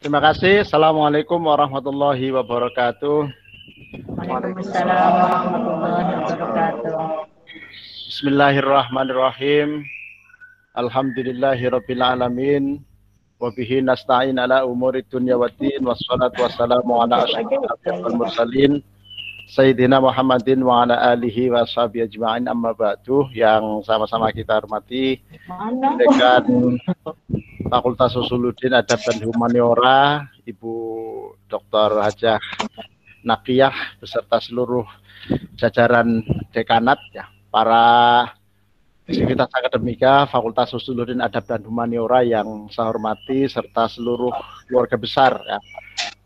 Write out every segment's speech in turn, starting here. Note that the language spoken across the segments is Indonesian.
Terima kasih. Assalamualaikum warahmatullahi wabarakatuh. Waalaikumsalam warahmatullahi wabarakatuh. Bismillahirrahmanirrahim. Alhamdulillahirabbil alamin. Wa bihi nasta'in ala umuri dunya waddin. Wassalatu wassalamu ala asyrofil anbiya'i wal mursalin. Sayyidina Muhammadin wa ala alihi wa sahbihi ajma'in, amma ba'du. Yang sama-sama kita hormati Dekan Fakultas Usuluddin Adab dan Humaniora, Ibu Dr. Hajah Nakiyah beserta seluruh jajaran dekanat, ya, para sivitas akademika Fakultas Usuluddin Adab dan Humaniora yang saya hormati, serta seluruh keluarga besar, ya,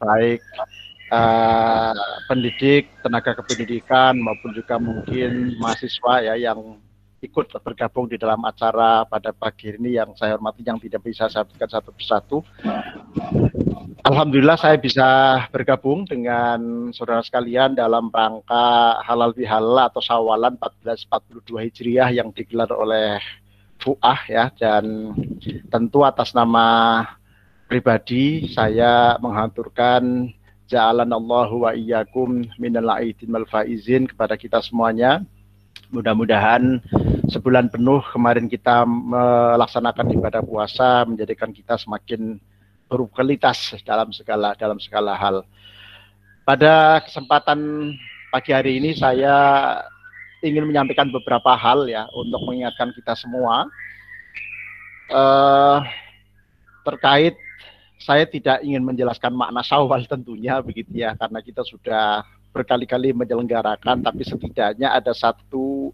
baik pendidik, tenaga kependidikan maupun juga mungkin mahasiswa, ya, yang ikut bergabung di dalam acara pada pagi ini yang saya hormati, yang tidak bisa saya sebutkan satu persatu. Alhamdulillah saya bisa bergabung dengan saudara sekalian dalam rangka halal bihalal atau Syawalan 1442 Hijriah yang digelar oleh FUAH, ya, dan tentu atas nama pribadi saya menghaturkan ja'alanallahu wa iyyakum minal aidin wal faizin kepada kita semuanya. Mudah-mudahan sebulan penuh kemarin kita melaksanakan ibadah puasa menjadikan kita semakin berkualitas dalam segala hal. Pada kesempatan pagi hari ini saya ingin menyampaikan beberapa hal, ya, untuk mengingatkan kita semua terkait. Saya tidak ingin menjelaskan makna Syawal tentunya begitu, ya, karena kita sudah berkali-kali menyelenggarakan, tapi setidaknya ada satu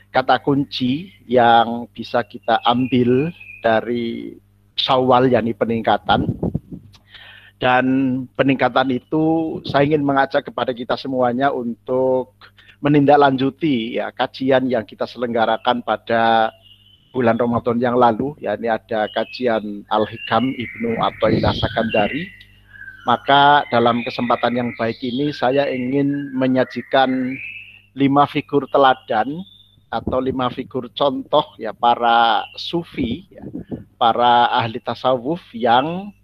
kata kunci yang bisa kita ambil dari Syawal, yakni peningkatan. Dan peningkatan itu saya ingin mengajak kepada kita semuanya untuk menindaklanjuti, ya, kajian yang kita selenggarakan pada bulan Ramadan yang lalu, yakni ada kajian Al-Hikam Ibnu Athaillah Sakandari. Maka dalam kesempatan yang baik ini saya ingin menyajikan 5 figur teladan atau 5 figur contoh, ya, para sufi, ya, para ahli tasawuf yang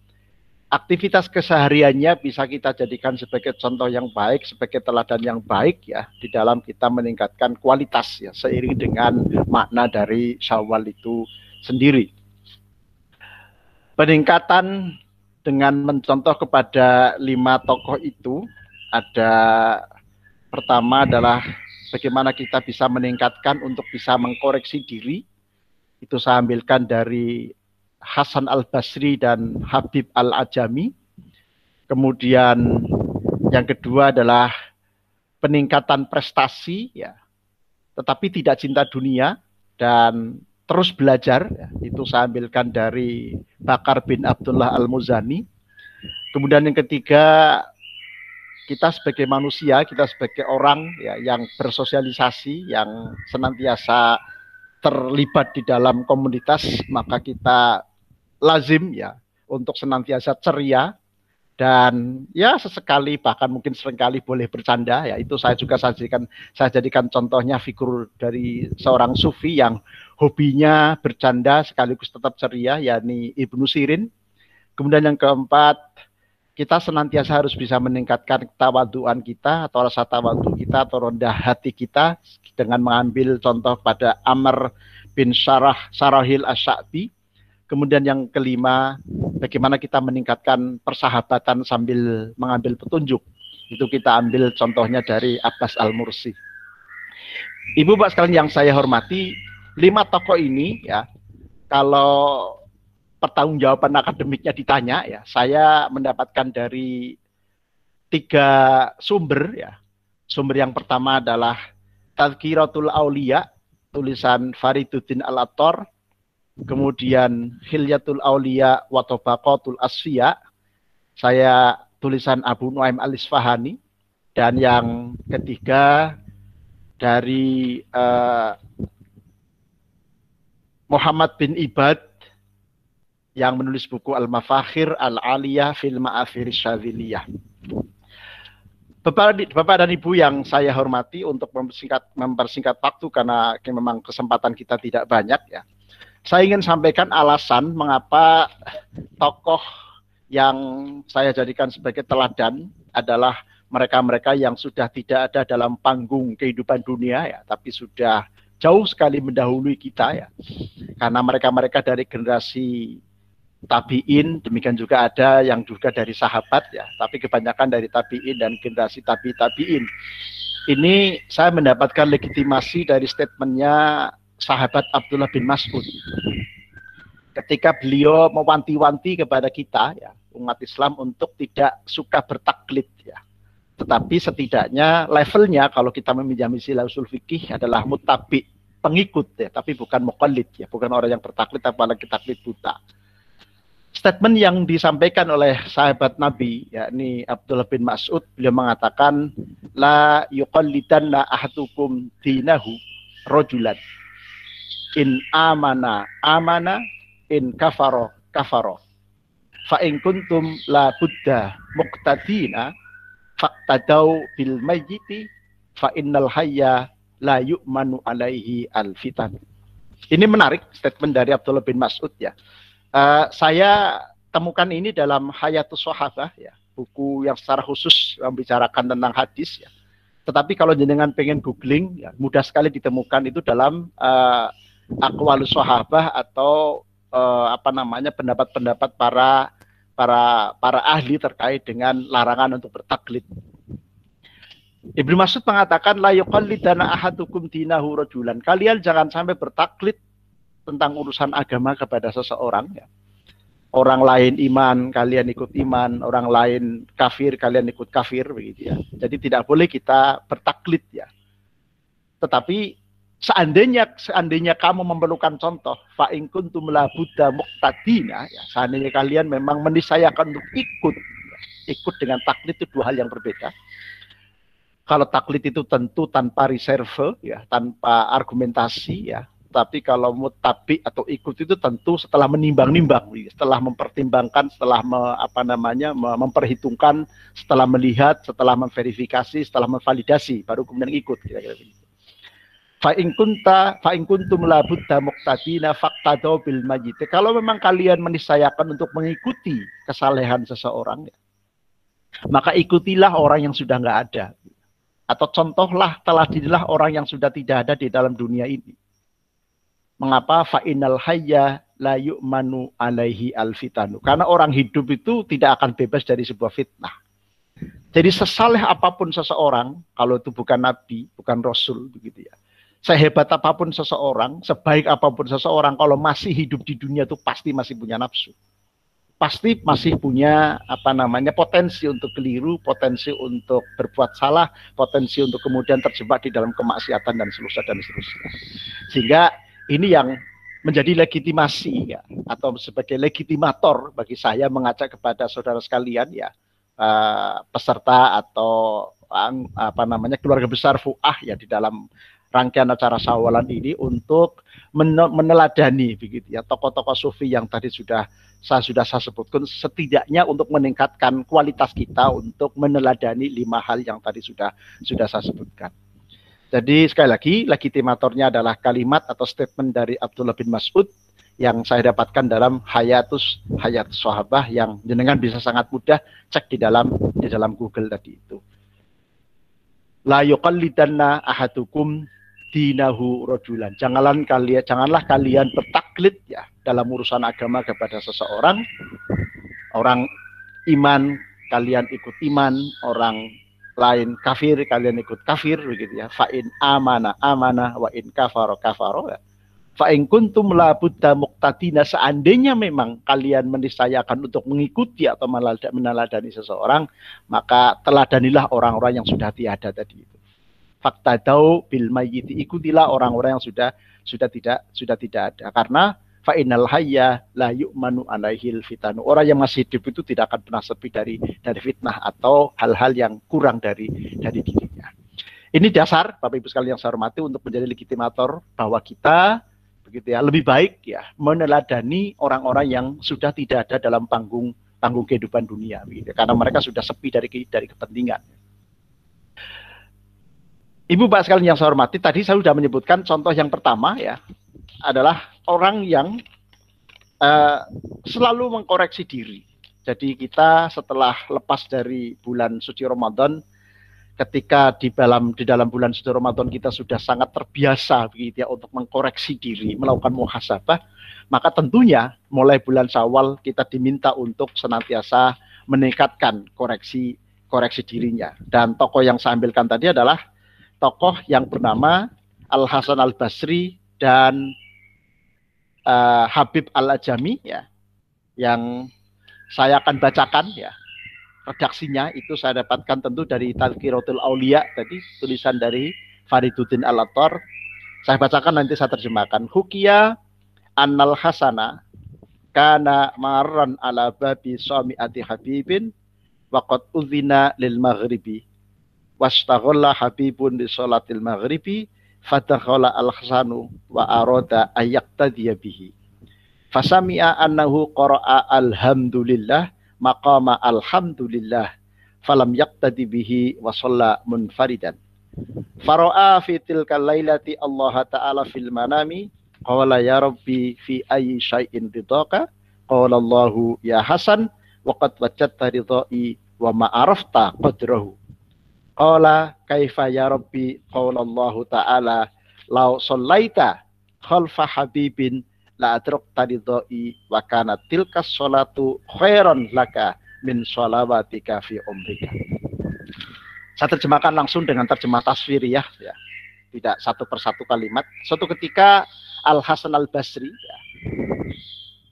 aktivitas kesehariannya bisa kita jadikan sebagai contoh yang baik, sebagai teladan yang baik, ya, di dalam kita meningkatkan kualitas, ya, seiring dengan makna dari Syawal itu sendiri. Peningkatan dengan mencontoh kepada 5 tokoh itu, ada pertama adalah bagaimana kita bisa meningkatkan untuk bisa mengkoreksi diri. Itu saya ambilkan dari Hasan Al-Basri dan Habib Al-Ajami. Kemudian yang kedua adalah peningkatan prestasi, ya, tetapi tidak cinta dunia dan terus belajar, ya. Itu saya ambilkan dari Bakar bin Abdullah Al-Muzani. Kemudian yang ketiga, kita sebagai manusia, kita sebagai orang, ya, yang bersosialisasi, yang senantiasa terlibat di dalam komunitas, maka kita lazim, ya, untuk senantiasa ceria dan, ya, sesekali bahkan mungkin seringkali boleh bercanda, ya. Itu saya juga saya jadikan contohnya figur dari seorang sufi yang hobinya bercanda sekaligus tetap ceria, yakni Ibnu Sirin. Kemudian yang keempat, kita senantiasa harus bisa meningkatkan tawaduan kita atau rasa tawadu kita atau rendah hati kita dengan mengambil contoh pada Amr bin Sarahil Asy-Sya'bi. Kemudian yang kelima, bagaimana kita meningkatkan persahabatan sambil mengambil petunjuk. Itu kita ambil contohnya dari Abbas Al-Mursi. Ibu Bapak sekalian yang saya hormati, 5 tokoh ini, ya, kalau pertanggungjawaban akademiknya ditanya, ya, saya mendapatkan dari 3 sumber, ya. Sumber yang pertama adalah Tazkiratul Auliya, tulisan Fariduddin Al-Attar. Kemudian Hilyatul Auliya wa Tabaqatul Asfiya, saya tulisan Abu Nuaim Al-Isfahani. Dan yang ketiga dari Muhammad bin Ibad yang menulis buku Al-Mafakhir Al-Aliyah fil Ma'afir Syadziliyah. Bapak dan Ibu yang saya hormati, untuk mempersingkat waktu karena memang kesempatan kita tidak banyak, ya. Saya ingin sampaikan alasan mengapa tokoh yang saya jadikan sebagai teladan adalah mereka-mereka yang sudah tidak ada dalam panggung kehidupan dunia ya, tapi sudah jauh sekali mendahului kita ya. Karena mereka-mereka dari generasi tabiin, demikian juga ada yang juga dari sahabat ya, tapi kebanyakan dari tabiin dan generasi tabiin. Ini saya mendapatkan legitimasi dari statementnya sahabat Abdullah bin Mas'ud. Ketika beliau mewanti-wanti kepada kita ya, umat Islam untuk tidak suka bertaklid ya. Tetapi setidaknya levelnya kalau kita meminjami istilah usul fikih adalah mutabi, pengikut ya, tapi bukan muqallid ya, bukan orang yang bertaklid apalagi taklid buta. Statement yang disampaikan oleh sahabat Nabi yakni Abdullah bin Mas'ud, beliau mengatakan la yuqallidanna ahadukum dinahu rajulan in amana in kafaro fa in kuntum la budda muqtadina faqtadau bil mayyiti fa innal hayya la yu'manu alaihi al fitan. Ini menarik statement dari Abdullah bin Mas'ud ya. Saya temukan ini dalam Hayatus Sahabah ya, buku yang secara khusus membicarakan tentang hadis ya. Tetapi kalau jenengan pengen googling ya, mudah sekali ditemukan itu dalam Aqwalus Sahabah atau pendapat-pendapat para ahli terkait dengan larangan untuk bertaklid. Ibnu Mas'ud mengatakan la yuqallidana ahadukum dinahu rajulan. Kalian jangan sampai bertaklid tentang urusan agama kepada seseorang ya. Orang lain iman, kalian ikut iman, orang lain kafir, kalian ikut kafir begitu ya. Jadi tidak boleh kita bertaklid ya. Tetapi seandainya kamu memerlukan contoh, fa in kuntum la budda muqtadina ya, seandainya kalian memang menisayakan untuk ikut dengan taklid itu dua hal yang berbeda. Kalau taklid itu tentu tanpa reserve ya, tanpa argumentasi ya. Tapi kalau mutabi atau ikut itu tentu setelah menimbang-nimbang, setelah mempertimbangkan, setelah memperhitungkan, setelah melihat, setelah memverifikasi, setelah memvalidasi, baru kemudian ikut kira-kira begitu. Fa in kuntum la budda muqtadina faqtadau bil mayyit. Kalau memang kalian menisayakan untuk mengikuti kesalehan seseorang ya, maka ikutilah orang yang sudah nggak ada. Atau contohlah, teladanilah orang yang sudah tidak ada di dalam dunia ini. Mengapa? Fa'inal hayya la yu'manu alaihi al-fitanu. Karena orang hidup itu tidak akan bebas dari sebuah fitnah. Jadi sesaleh apapun seseorang, kalau itu bukan nabi, bukan rasul begitu ya. Sehebat apapun seseorang, sebaik apapun seseorang, kalau masih hidup di dunia itu pasti masih punya nafsu. Pasti masih punya potensi untuk keliru, potensi untuk berbuat salah, potensi untuk kemudian terjebak di dalam kemaksiatan dan seterusnya. Sehingga ini yang menjadi legitimasi ya, atau sebagai legitimator bagi saya mengajak kepada saudara sekalian ya, peserta atau keluarga besar Fu'ah ya di dalam rangkaian acara Syawalan ini untuk meneladani begitu ya tokoh-tokoh sufi yang tadi saya sebutkan, setidaknya untuk meningkatkan kualitas kita untuk meneladani 5 hal yang tadi sudah saya sebutkan. Jadi sekali lagi legitimatornya adalah kalimat atau statement dari Abdullah bin Mas'ud yang saya dapatkan dalam Hayatus Sahabah yang jenengan bisa sangat mudah cek di dalam Google tadi itu. La yuqallidanna ahadukum dinahu rajulan. Janganlah kalian bertaklid ya dalam urusan agama kepada seseorang. Orang iman kalian ikut iman, orang lain kafir kalian ikut kafir begitu ya. Fa in amana wa in kafaro ya. Fa in kuntum la budda muqtadina, seandainya memang kalian menisayakan untuk mengikuti atau meneladani seseorang, maka teladanilah orang-orang yang sudah tiada tadi itu. Faqtadau bil mayyiti, ikutilah orang-orang yang sudah tidak ada. Karena fa innal hayya la yu'manu alaihil fitanu. Orang yang masih hidup itu tidak akan pernah sepi dari fitnah atau hal-hal yang kurang dari dirinya. Ini dasar Bapak Ibu sekalian yang saya hormati untuk menjadi legitimator bahwa kita begitu ya lebih baik ya meneladani orang-orang yang sudah tidak ada dalam panggung kehidupan dunia begitu, karena mereka sudah sepi dari kepentingan. Ibu Bapak sekalian yang saya hormati, tadi saya sudah menyebutkan contoh yang pertama ya adalah orang yang selalu mengkoreksi diri, Jadi kita setelah lepas dari bulan suci Ramadan, ketika di dalam bulan suci Ramadan kita sudah sangat terbiasa begitu ya untuk mengkoreksi diri, melakukan muhasabah, maka tentunya mulai bulan Syawal kita diminta untuk senantiasa meningkatkan koreksi dirinya. Dan tokoh yang saya ambilkan tadi adalah tokoh yang bernama Al Hasan Al Basri dan Habib Al Ajami ya, yang saya akan bacakan ya. Redaksinya itu saya dapatkan tentu dari Tazkiratul Aulia tadi, tulisan dari Fariduddin Al-Attar. Saya bacakan, nanti saya terjemahkan. Hukia annal hasana kana marran ala babi sami'ati habibin waqad udhina lil maghribi wastaghalla habibun di sholatil maghribi fadakhala al-hasanu wa arada ayyaqtadiya bihi fasami'a annahu qara'a alhamdulillah maqama alhamdulillah falam yaqtadi bihi wa shalla munfaridan fara'a fi tilkal lailati Allah ta'ala fil manami qala ya rabbi fi ayyi syai'in ridaka qala Allahu ya Hasan wa qad wajadta ridai wa ma arafta qadrahu qala kaifa ya rabbi qala Allahu ta'ala law sallaita khalfa habibin la adrakta ridai wa kana tilka sholatu khairan laka min sholawatika fi umrika. Saya terjemahkan langsung dengan terjemah tasfiriyah ya. Tidak satu persatu kalimat. Suatu ketika Al Hasan Al Basri ya,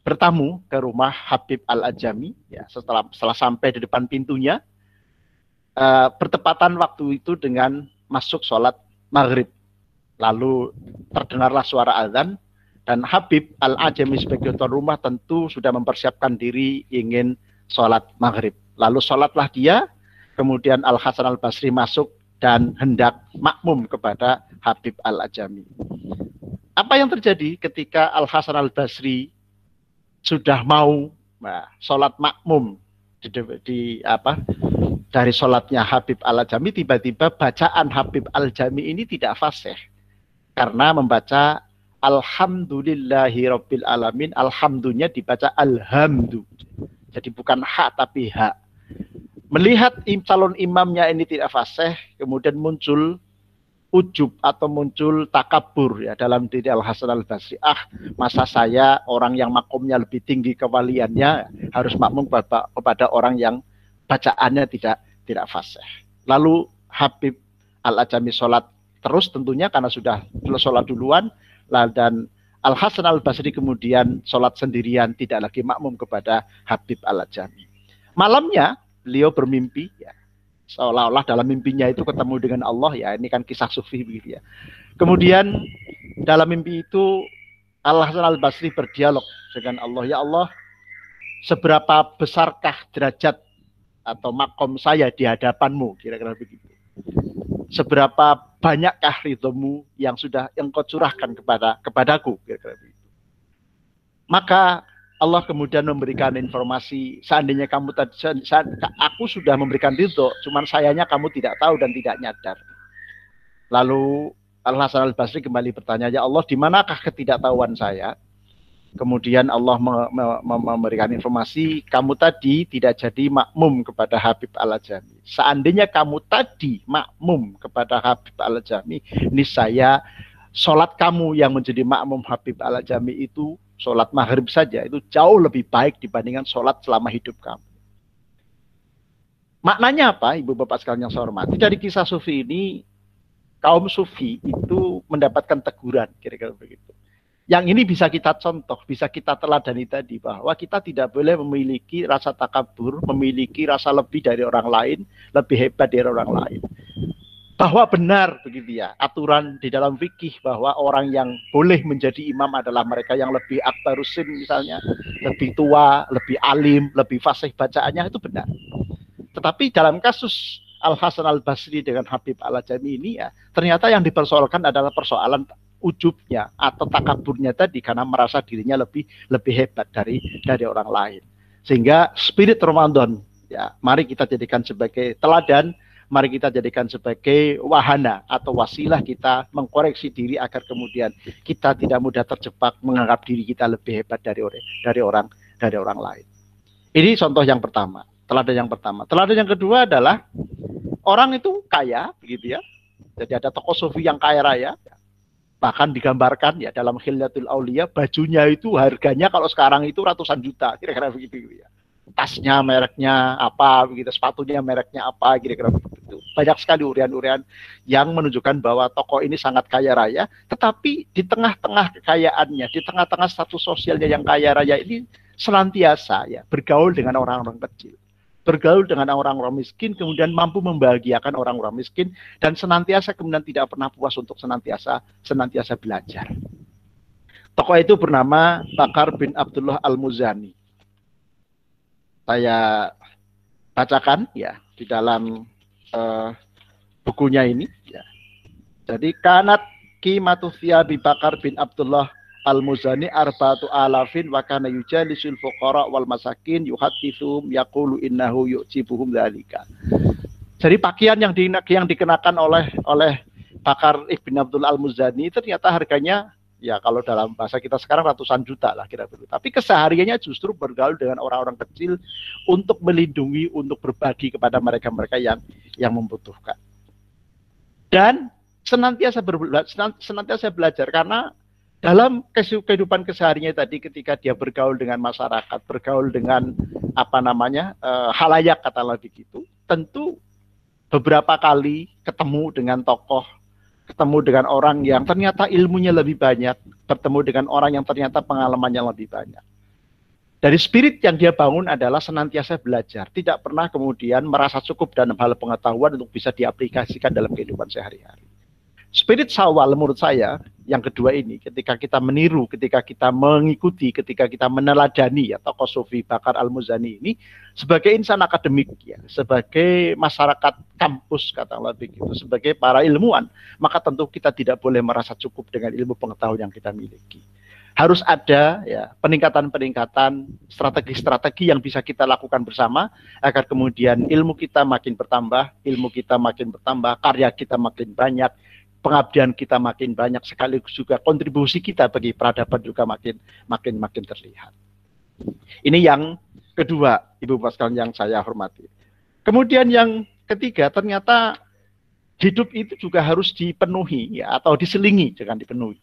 bertamu ke rumah Habib Al Ajami ya, setelah sampai di depan pintunya, bertepatan waktu itu dengan masuk sholat maghrib. Lalu terdengarlah suara azan. Dan Habib Al-Ajami sebagai tuan rumah tentu sudah mempersiapkan diri ingin sholat maghrib. Lalu sholatlah dia, kemudian Al-Hasan Al-Basri masuk dan hendak makmum kepada Habib Al-Ajami. Apa yang terjadi ketika Al-Hasan Al-Basri sudah mau sholat makmum dari sholatnya Habib Al-Ajami, tiba-tiba bacaan Habib Al-Ajami ini tidak fasih. Karena membaca Alhamdulillahi Rabbil Alamin, alhamdulillah dibaca alhamdu. Jadi bukan ha tapi ha. Melihat calon imamnya ini tidak fasih, kemudian muncul ujub atau muncul takabur ya dalam diri Al Hasan Al Basri. Masa saya orang yang makomnya lebih tinggi kewaliannya harus makmum kepada orang yang bacaannya tidak fasih. Lalu Habib Al Ajami sholat terus tentunya karena sudah sholat duluan. Dan Al Hasan Al Basri kemudian sholat sendirian, tidak lagi makmum kepada Habib Al Ajami. Malamnya beliau bermimpi ya, seolah-olah dalam mimpinya itu ketemu dengan Allah ya, ini kan kisah sufi begitu ya. Kemudian dalam mimpi itu Al Hasan Al Basri berdialog dengan Allah, ya Allah, seberapa besarkah derajat atau makom saya di hadapanmu, kira-kira begitu. Seberapa banyakkah ridhomu yang sudah engkau curahkan kepadaku, kira-kira begitu. Maka Allah kemudian memberikan informasi, seandainya aku sudah memberikan ridho, cuman sayangnya kamu tidak tahu dan tidak nyadar. Lalu Al Hasan Al Basri kembali bertanya, ya Allah, di manakah ketidaktahuan saya? Kemudian Allah memberikan informasi, kamu tadi tidak jadi makmum kepada Habib Al Ajami. Seandainya kamu tadi makmum kepada Habib Al Ajami, niscaya sholat kamu yang menjadi makmum Habib Al Ajami itu, sholat maghrib saja, itu jauh lebih baik dibandingkan sholat selama hidup kamu. Maknanya apa, ibu bapak sekalian yang saya hormati? Dari kisah sufi ini, kaum sufi itu mendapatkan teguran, kira-kira begitu. Yang ini bisa kita contoh, bisa kita teladani tadi, bahwa kita tidak boleh memiliki rasa takabur, memiliki rasa lebih dari orang lain, lebih hebat dari orang lain. Bahwa benar begitu ya, aturan di dalam fikih bahwa orang yang boleh menjadi imam adalah mereka yang lebih akbarusin misalnya, lebih tua, lebih alim, lebih fasih bacaannya, itu benar. Tetapi dalam kasus Al Hasan Al Basri dengan Habib Al Ajami ini ya, ternyata yang dipersoalkan adalah persoalan ujubnya atau takaburnya tadi, karena merasa dirinya lebih hebat dari orang lain. Sehingga spirit Ramadan ya, mari kita jadikan sebagai teladan, mari kita jadikan sebagai wahana atau wasilah kita mengkoreksi diri agar kemudian kita tidak mudah terjebak menganggap diri kita lebih hebat dari orang lain. Ini contoh yang pertama, teladan yang pertama. Teladan yang kedua adalah orang itu kaya, begitu ya. Jadi ada tokoh sufi yang kaya raya, bahkan digambarkan ya dalam Khilyatul Aulia, bajunya itu harganya kalau sekarang itu ratusan juta, kira-kira begitu ya. Tasnya mereknya apa, begitu, sepatunya mereknya apa, kira-kira begitu. Banyak sekali urian-urian yang menunjukkan bahwa tokoh ini sangat kaya raya, tetapi di tengah-tengah kekayaannya, di tengah-tengah status sosialnya yang kaya raya ini senantiasa ya bergaul dengan orang-orang kecil, bergaul dengan orang-orang miskin, kemudian mampu membahagiakan orang-orang miskin, dan senantiasa kemudian tidak pernah puas untuk senantiasa belajar. Tokoh itu bernama Bakar bin Abdullah Al-Muzani. Saya bacakan ya di dalam bukunya ini. Ya. Jadi kanat qimatu thiyabi Bakar bin Abdullah Al-Muzani arba'atu alafin wa kana yujalisul fuqara wal masakin yuhaddithum yaqulu innahu yu'jibuhum dzalika. Jadi pakaian yang dikenakan oleh Bakar ibn Abdullah Al-Muzani ternyata harganya ya kalau dalam bahasa kita sekarang ratusan juta lah kira-kira. Tapi kesehariannya justru bergaul dengan orang-orang kecil untuk melindungi, untuk berbagi kepada mereka-mereka yang membutuhkan. Dan senantiasa belajar karena dalam kehidupan kesehariannya tadi ketika dia bergaul dengan masyarakat, bergaul dengan halayak katakanlah begitu, tentu beberapa kali ketemu dengan tokoh, ketemu dengan orang yang ternyata ilmunya lebih banyak, bertemu dengan orang yang ternyata pengalamannya lebih banyak. Dari spirit yang dia bangun adalah senantiasa belajar, tidak pernah kemudian merasa cukup dalam hal pengetahuan untuk bisa diaplikasikan dalam kehidupan sehari-hari. Spirit Syawal menurut saya yang kedua ini, ketika kita meniru, ketika kita mengikuti, ketika kita meneladani ya tokoh sufi Bakar Al-Muzani ini sebagai insan akademik ya, sebagai masyarakat kampus katakanlah begitu, sebagai para ilmuwan, maka tentu kita tidak boleh merasa cukup dengan ilmu pengetahuan yang kita miliki. Harus ada ya peningkatan-peningkatan, strategi-strategi yang bisa kita lakukan bersama agar kemudian ilmu kita makin bertambah, karya kita makin banyak, pengabdian kita makin banyak, sekaligus juga kontribusi kita bagi peradaban juga makin terlihat. Ini yang kedua, Ibu Bapak sekalian yang saya hormati. Kemudian yang ketiga, ternyata hidup itu juga harus dipenuhi ya, atau diselingi, jangan dipenuhi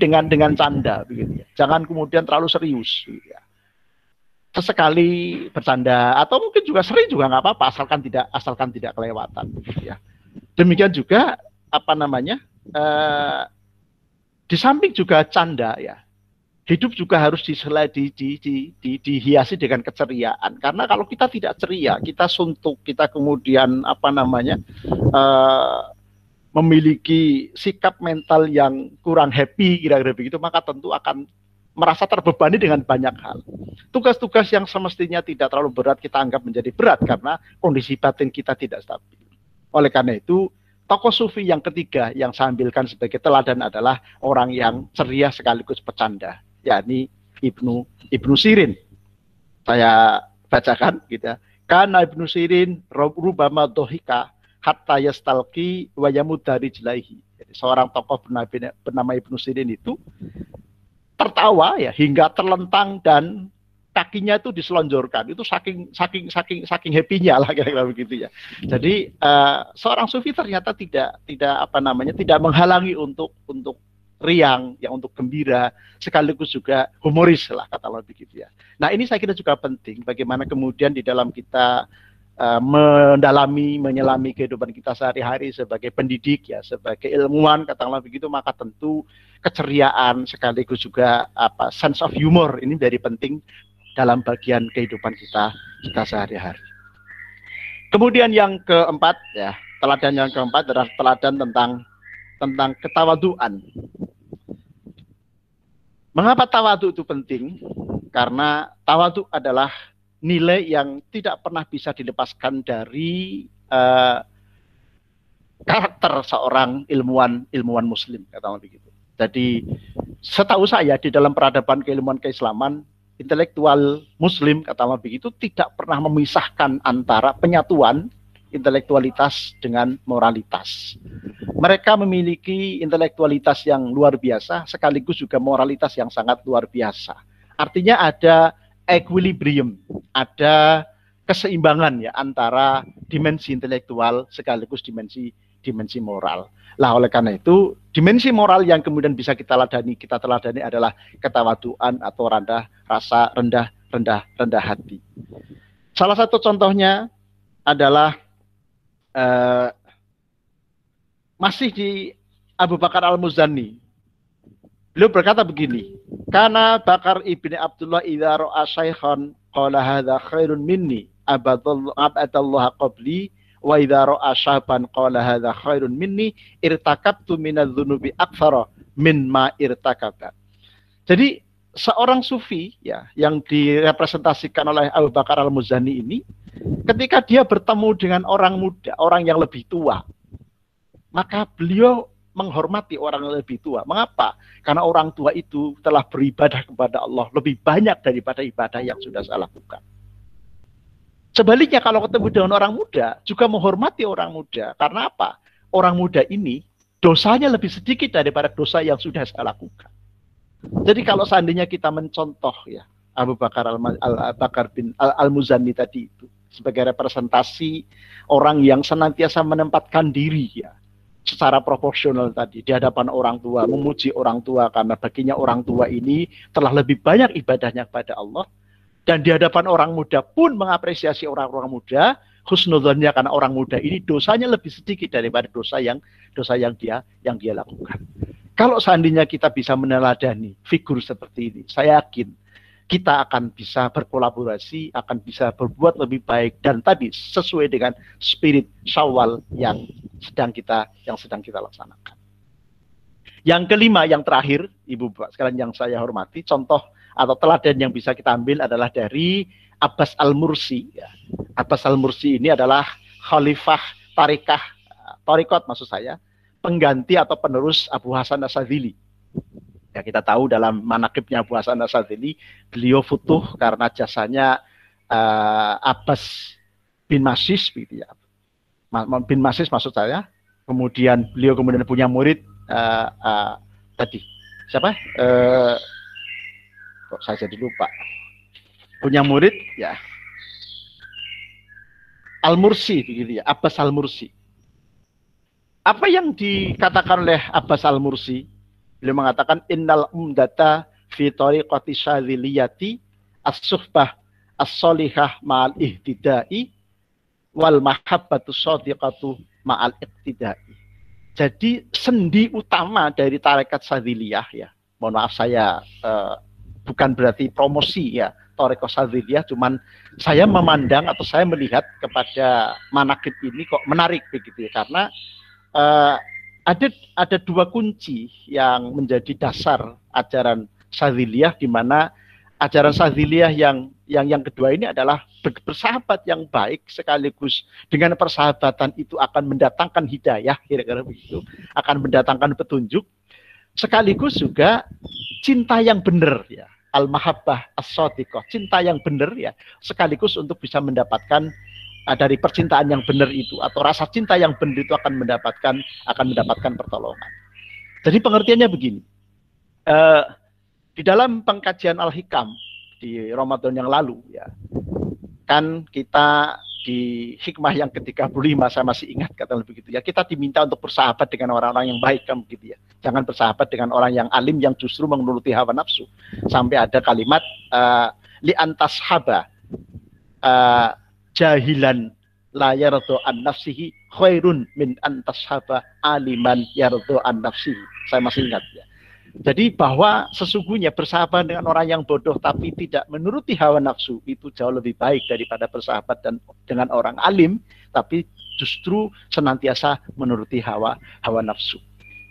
dengan canda begitu ya. Jangan kemudian terlalu serius ya. Sesekali bercanda atau mungkin juga sering juga nggak apa-apa, asalkan tidak kelewatan ya. Demikian juga di samping juga canda ya, hidup juga harus dihiasi dengan keceriaan. Karena kalau kita tidak ceria, kita suntuk, kita kemudian memiliki sikap mental yang kurang happy kira-kira begitu, maka tentu akan merasa terbebani dengan banyak hal. Tugas-tugas yang semestinya tidak terlalu berat kita anggap menjadi berat karena kondisi batin kita tidak stabil. Oleh karena itu, tokoh sufi yang ketiga yang saya ambilkan sebagai teladan adalah orang yang ceria sekaligus pecanda, yakni Ibnu Sirin. Saya bacakan gitu ya. Kana Ibnu Sirin rubama dohika hatta yastalqi wa yamudari jilaihi. Jadi seorang tokoh bernama Ibnu Sirin itu tertawa ya hingga terlentang dan kakinya itu diselonjorkan, itu saking happy-nya lah kira-kira begitu ya. Jadi seorang sufi ternyata tidak menghalangi untuk riang, ya untuk gembira, sekaligus juga humoris lah katakanlah begitu ya. Nah ini saya kira juga penting bagaimana kemudian di dalam kita menyelami kehidupan kita sehari-hari sebagai pendidik ya, sebagai ilmuwan katakanlah begitu, maka tentu keceriaan sekaligus juga sense of humor ini dari penting dalam bagian kehidupan kita sehari-hari. Kemudian yang keempat ya, teladan yang keempat adalah teladan tentang ketawaduan. Mengapa tawadu itu penting? Karena tawadu adalah nilai yang tidak pernah bisa dilepaskan dari karakter seorang ilmuwan muslim katakanlah begitu. Jadi setahu saya di dalam peradaban keilmuan keislaman, intelektual muslim katakanlah begitu tidak pernah memisahkan antara penyatuan intelektualitas dengan moralitas. Mereka memiliki intelektualitas yang luar biasa sekaligus juga moralitas yang sangat luar biasa. Artinya ada equilibrium, ada keseimbangan ya antara dimensi intelektual sekaligus dimensi moral. Lah oleh karena itu dimensi moral yang kemudian bisa kita teladani adalah ketawaduan atau rasa rendah hati. Salah satu contohnya adalah masih di Abu Bakar Al-Muzani. Beliau berkata begini, Kana Bakar ibni Abdullah idza ra'a syaikhan qala hadza khairun minni abadallaha qabli wa idza ra'a syaban qala hadza khairun minni irtakabtu minadz-dzunubi aktsara mimma irtakaba. Jadi seorang sufi ya yang direpresentasikan oleh Abu Bakar Al-Muzani ini, ketika dia bertemu dengan orang muda, orang yang lebih tua, maka beliau menghormati orang yang lebih tua. Mengapa? Karena orang tua itu telah beribadah kepada Allah lebih banyak daripada ibadah yang sudah saya lakukan. Sebaliknya kalau ketemu dengan orang muda, juga menghormati orang muda. Karena apa? Orang muda ini dosanya lebih sedikit daripada dosa yang sudah saya lakukan. Jadi kalau seandainya kita mencontoh ya Abu Bakar bin Al-Muzani tadi itu sebagai representasi orang yang senantiasa menempatkan diri ya secara proporsional tadi di hadapan orang tua, memuji orang tua karena baginya orang tua ini telah lebih banyak ibadahnya kepada Allah, dan di hadapan orang muda pun mengapresiasi orang-orang muda, husnudzonnya karena orang muda ini dosanya lebih sedikit daripada dosa yang dia lakukan. Kalau seandainya kita bisa meneladani figur seperti ini, saya yakin kita akan bisa berkolaborasi, akan bisa berbuat lebih baik, dan tadi sesuai dengan spirit Syawal yang sedang kita laksanakan. Yang kelima, yang terakhir, Ibu Bapak sekalian yang saya hormati, contoh atau teladan yang bisa kita ambil adalah dari Abbas Al-Mursi. Ya. Abbas Al-Mursi ini adalah khalifah tarikot maksud saya, pengganti atau penerus Abu Hasan Asyadzili. Ya, kita tahu dalam manaqibnya Abu Hasan Asyadzili, beliau futuh karena jasanya Abbas bin Masis, gitu ya. Bin Masis maksud saya. Kemudian beliau punya murid tadi siapa? Kok saya jadi lupa. Punya murid ya Al-Mursi, begitu ya, Abbas Al-Mursi. Apa yang dikatakan oleh Abbas Al-Mursi? Beliau mengatakan innal umdata fi tariqati syadziliyati as-suhbah as-solihah ma'al ihtidai wal mahabbatu shadiqatu ma'al iqtidai. Jadi sendi utama dari tarekat Syadziliyah ya. Mohon maaf saya bukan berarti promosi ya tarekat Syadziliyah, cuman saya memandang atau saya melihat kepada manaqib ini kok menarik begitu ya, karena ada dua kunci yang menjadi dasar ajaran Syadziliyah, di mana ajaran Syadziliyah yang kedua ini adalah bersahabat yang baik, sekaligus dengan persahabatan itu akan mendatangkan hidayah, kira-kira begitu, akan mendatangkan petunjuk, sekaligus juga cinta yang benar ya, al-mahabbah as-shadiqah, cinta yang benar ya, sekaligus untuk bisa mendapatkan dari percintaan yang benar itu atau rasa cinta yang benar itu akan mendapatkan pertolongan. Jadi pengertiannya begini, di dalam pengkajian Al-Hikam di Ramadan yang lalu ya, kan kita di hikmah yang ke-35 saya masih ingat kata begitu ya, kita diminta untuk bersahabat dengan orang-orang yang baik kan begitu ya, jangan bersahabat dengan orang yang alim yang justru menuruti hawa nafsu, sampai ada kalimat li antas haba jahilan la yardo an nafsihi khairun min antashaba aliman yardo an nafsihi. Saya masih ingat ya. Jadi bahwa sesungguhnya bersahabat dengan orang yang bodoh tapi tidak menuruti hawa nafsu itu jauh lebih baik daripada bersahabat dengan orang alim tapi justru senantiasa menuruti hawa nafsu.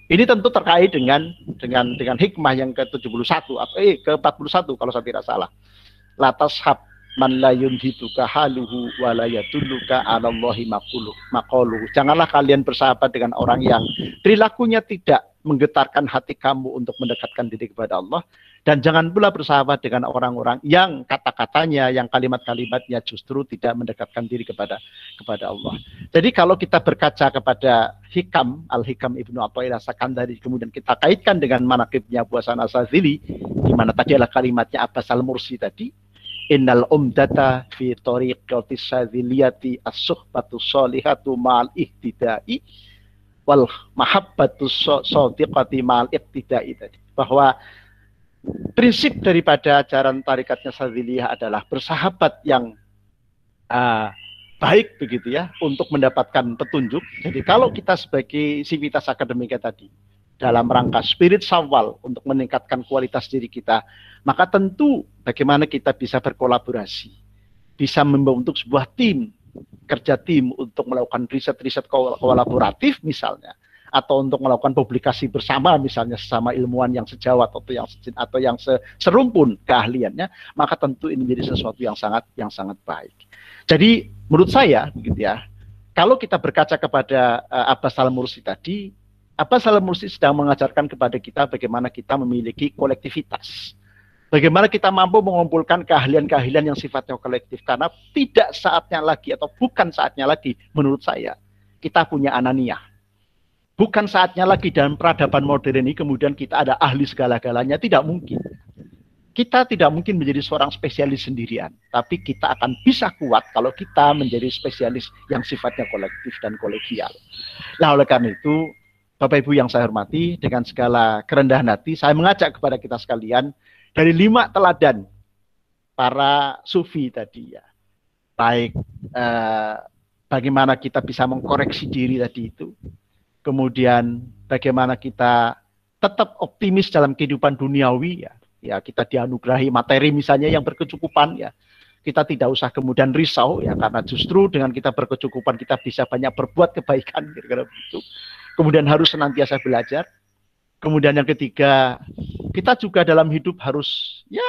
Ini tentu terkait dengan hikmah yang ke-71 atau ke-41 kalau saya tidak salah. La tashab man la yunhituka haluhu wa la yadulluka 'alallahi maqaluhu. Janganlah kalian bersahabat dengan orang yang perilakunya tidak menggetarkan hati kamu untuk mendekatkan diri kepada Allah, dan jangan pula bersahabat dengan orang-orang yang kata-katanya, yang kalimat-kalimatnya justru tidak mendekatkan diri kepada Allah. Jadi kalau kita berkaca kepada Hikam, Al-Hikam Ibnu Athaillah Sakandari, kemudian kita kaitkan dengan manaqibnya Abu Hasan Asyadzili, di mana tadi adalah kalimatnya Abbas Al-Mursi tadi, Innal umdata fi tariqati sadziliyati as-suhbatu sholihatu ma'al ihtidai wal mahabbatu shadiqati ma'al iqtidai tadi. Bahwa prinsip daripada ajaran tarikatnya Sadziliyah adalah bersahabat yang baik begitu ya untuk mendapatkan petunjuk. Jadi kalau kita sebagai sivitas akademika tadi dalam rangka spirit sawal untuk meningkatkan kualitas diri kita, maka tentu bagaimana kita bisa berkolaborasi, bisa membentuk sebuah tim, kerja tim untuk melakukan riset-riset kolaboratif misalnya, atau untuk melakukan publikasi bersama misalnya sesama ilmuwan yang sejawat atau yang serumpun keahliannya, maka tentu ini menjadi sesuatu yang sangat baik. Jadi menurut saya begitu ya, kalau kita berkaca kepada Abbas al-Mursi tadi, Abbas al-Mursi sedang mengajarkan kepada kita bagaimana kita memiliki kolektivitas. Bagaimana kita mampu mengumpulkan keahlian-keahlian yang sifatnya kolektif. Karena tidak saatnya lagi atau bukan saatnya lagi menurut saya kita punya ananiah. Bukan saatnya lagi dalam peradaban modern ini kemudian kita ada ahli segala-galanya. Tidak mungkin. Kita tidak mungkin menjadi seorang spesialis sendirian. Tapi kita akan bisa kuat kalau kita menjadi spesialis yang sifatnya kolektif dan kolegial. Nah oleh karena itu, Bapak Ibu yang saya hormati, dengan segala kerendahan hati, saya mengajak kepada kita sekalian dari 5 teladan para sufi tadi ya. Baik bagaimana kita bisa mengkoreksi diri tadi itu, kemudian bagaimana kita tetap optimis dalam kehidupan duniawi ya. Ya kita dianugerahi materi misalnya yang berkecukupan ya. Kita tidak usah kemudian risau ya, karena justru dengan kita berkecukupan kita bisa banyak berbuat kebaikan kira-kira begitu. Kemudian harus senantiasa belajar. Kemudian yang ketiga, kita juga dalam hidup harus ya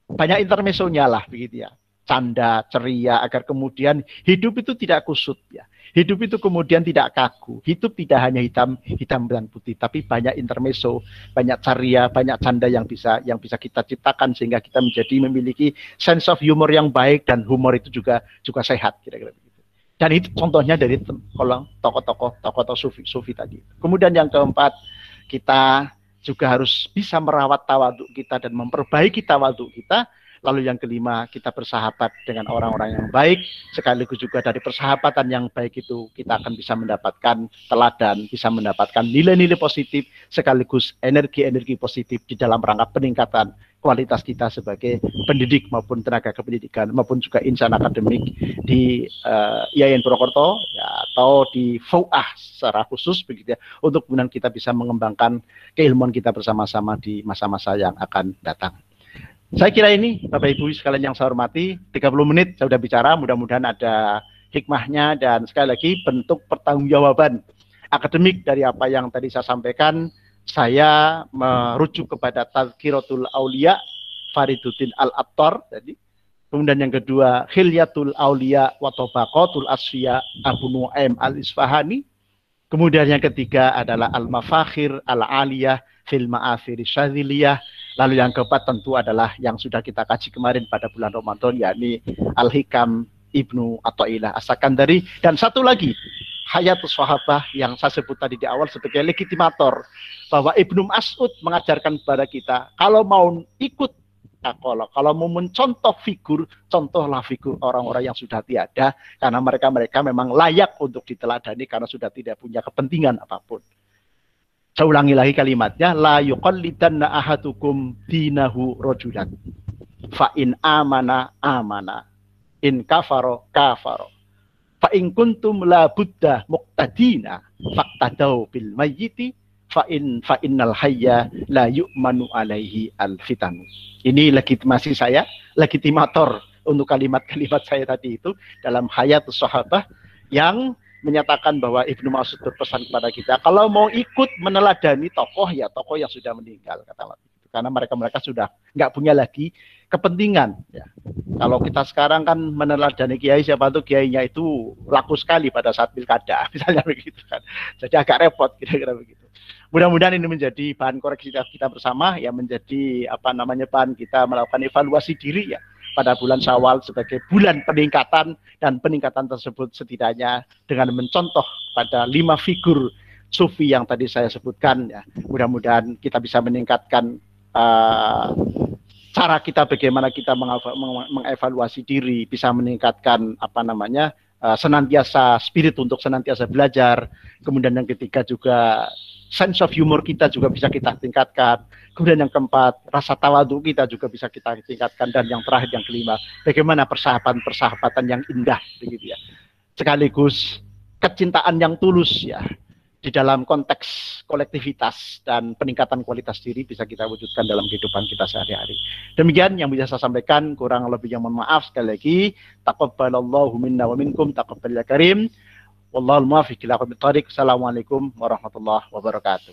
banyak intermesonya lah begitu ya. Canda, ceria, agar kemudian hidup itu tidak kusut ya. Hidup itu kemudian tidak kaku. Hidup tidak hanya hitam dan putih, tapi banyak intermeso, banyak ceria, banyak canda yang bisa kita ciptakan sehingga kita memiliki sense of humor yang baik, dan humor itu juga sehat kira-kira begitu. Dan itu contohnya dari tokoh-tokoh sufi tadi. Kemudian yang keempat, kita juga harus bisa merawat tawaduk kita dan memperbaiki tawaduk kita. Lalu yang kelima, kita bersahabat dengan orang-orang yang baik, sekaligus juga dari persahabatan yang baik itu kita akan bisa mendapatkan teladan, bisa mendapatkan nilai-nilai positif, sekaligus energi-energi positif di dalam rangka peningkatan kualitas kita sebagai pendidik maupun tenaga kependidikan, maupun juga insan akademik di IAIN Purwokerto ya, atau di FUAH secara khusus begitu ya, untuk kemudian kita bisa mengembangkan keilmuan kita bersama-sama di masa-masa yang akan datang. Saya kira ini Bapak Ibu sekalian yang saya hormati, 30 menit saya sudah bicara, mudah-mudahan ada hikmahnya, dan sekali lagi bentuk pertanggungjawaban akademik dari apa yang tadi saya sampaikan. Saya merujuk kepada Tazkiratul Aulia Fariduddin Al-Attar tadi. Kemudian yang kedua, Khilyatul Aulia wa Tabaqatul Asfiya Abu Nu'aim Al-Isfahani. Kemudian yang ketiga adalah Al-Mafakhir Al-Aliyah fil Ma'afiri Syadziliyah. Lalu yang keempat tentu adalah yang sudah kita kaji kemarin pada bulan Ramadan, yakni Al-Hikam Ibnu Athaillah As-Sakandari. Dan satu lagi, Hayatus Sahabah yang saya sebut tadi di awal sebagai legitimator, bahwa Ibnu Mas'ud mengajarkan kepada kita, kalau mau ikut kalau mau mencontoh figur, contohlah figur orang-orang yang sudah tiada, karena mereka memang layak untuk diteladani karena sudah tidak punya kepentingan apapun. Saya ulangi lagi kalimatnya, la yuqallidanna ahadukum dinahu rajulan fa in amana in kafaro fa in kuntum la budda muqtadina faqtadau bil mayyiti fa innal hayya la yu'manu alaihi al fitanu. Ini legitimasi saya, legitimator untuk kalimat-kalimat saya tadi itu dalam Hayatus Sahabah, yang menyatakan bahwa Ibnu Mas'ud berpesan kepada kita, kalau mau ikut meneladani tokoh, ya tokoh yang sudah meninggal, kata itu. Karena mereka sudah nggak punya lagi kepentingan. Ya. Kalau kita sekarang kan meneladani kiai, siapa tuh kiainya itu laku sekali pada saat pilkada, misalnya begitu kan. Jadi agak repot kira-kira begitu. Mudah-mudahan ini menjadi bahan koreksi kita bersama, ya menjadi bahan kita melakukan evaluasi diri ya pada bulan Syawal sebagai bulan peningkatan, dan peningkatan tersebut setidaknya dengan mencontoh pada 5 figur sufi yang tadi saya sebutkan ya. Mudah-mudahan kita bisa meningkatkan cara kita bagaimana kita mengevaluasi diri, bisa meningkatkan senantiasa spirit untuk senantiasa belajar. Kemudian yang ketiga juga sense of humor kita juga bisa kita tingkatkan. Kemudian yang keempat, rasa tawadu kita juga bisa kita tingkatkan. Dan yang terakhir, yang kelima, bagaimana persahabatan yang indah, begitu ya. Sekaligus kecintaan yang tulus ya, di dalam konteks kolektivitas dan peningkatan kualitas diri bisa kita wujudkan dalam kehidupan kita sehari-hari. Demikian yang bisa saya sampaikan, kurang lebih yang mohon maaf. Sekali lagi, taqabbalallahu minna wa minkum, taqabbal ya karim. Wallahul muwaffiq ila aqwamit thoriq. Assalamualaikum warahmatullahi wabarakatuh.